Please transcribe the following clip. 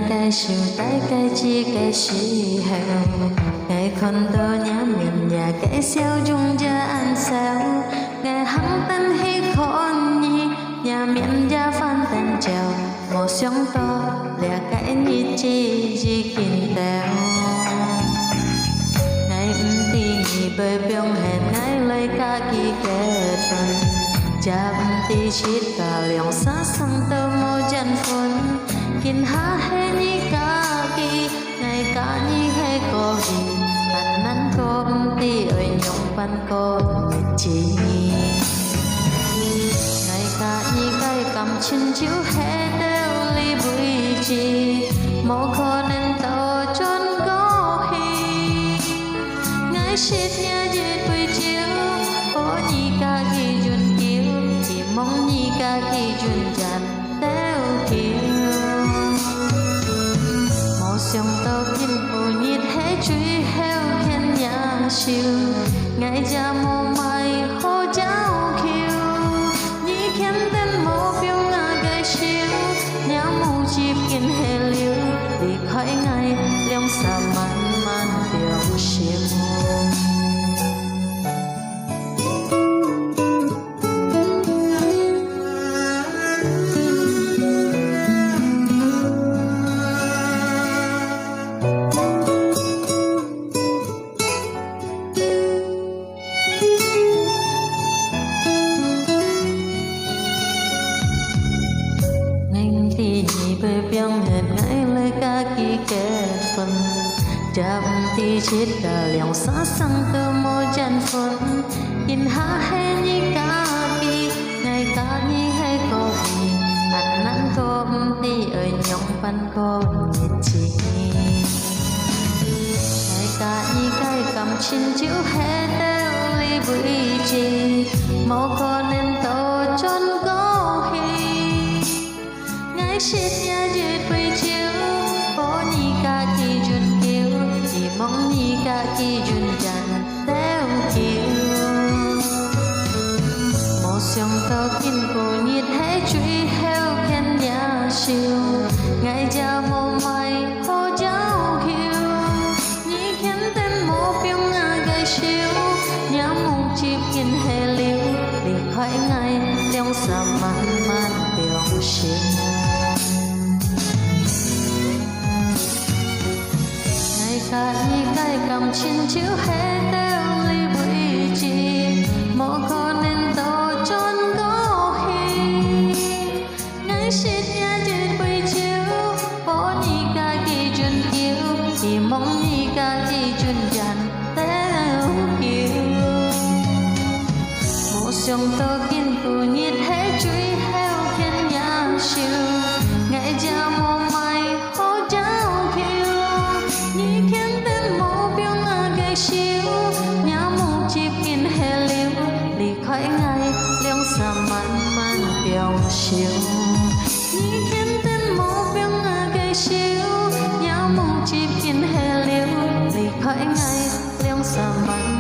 cái siêu tay cái chi cái xì heo cái con tơ nhá miền nhà cái xeo chung cha ăn sao cái hăng tân hay con nhi nhà miền gia phan tân trèo một sóng to lẻ cái nhi chi chi kinh tèo ngày tì nhị bơi biong hẹn ngày lấy ca kỳ kết phần chạm tì chít cả liang xa sang tơ mô chân phun kinh ha he ni ca kỳ ngày ca ni he có gì anh năn con tì ơi nhung pan con chi ngày ca ni cái cầm chân chiếu he đeo li bụi chi mô con nên tàu chôn có hi ngày shit nhà dệt bụi chiếu có ni ca kỳ chun kiêu thì mong ni ca kỳ chun chặt đeo kiêu sông tàu kinh hồ nhiệt hết truy heo khen nhà siêu ngày cha mô mai hô cháu kiêu nhị khen tên mô phiêu ngà gai siêu nhà mô chịp kinh hề liêu vì khỏi ngày liông xa man man điều siêu bơi biong hẹn ngày lời ca kỳ kết phần chạm tì chết cả liang xa sang tơ mô chân phun in ha he ni ca kỳ ngày ca ni hay có gì anh năn con tì ơi nhong pan con nhiệt chi ngày ca ni cái cầm chín chiếu he đeo li bụi chi mô con nên tàu chôn có hi ngày shit nhà dệt bụi chiếu có ni ca kỳ chun kiêu thì mong ni ca kỳ chun chặt đeo kiêu một sông tàu kinh cô nhiệt hết truy heo khen nhà siêu ngày cha mô mai hô cháu kiêu nhị khen tên mô phiêu ngà gai siêu nhà mong chịp kinh hề liêu vì khỏi ngày liông xa man man biểu siêu ca ni cái cầm chín chiếu hết đeo li bụi chi mô con nên tàu chôn có hi ngày shit nhà dệt bụi chiếu có ni ca kỳ chun kiêu thì mong ni ca kỳ chun chặt đeo kiêu một sông tàu kinh cô nhiệt hết truy heo khen nhà siêu ngày cha mô mai hô cháu kiêu nhị khen tên mô phiêu ngà gai siêu nhà mô chịp kinh hề liêu đi khỏi ngày liông xa man man biểu siêu nhị khen tên mô phiêu ngà gai siêu nhà mô chịp kinh hề liêu đi khỏi ngày liông xa man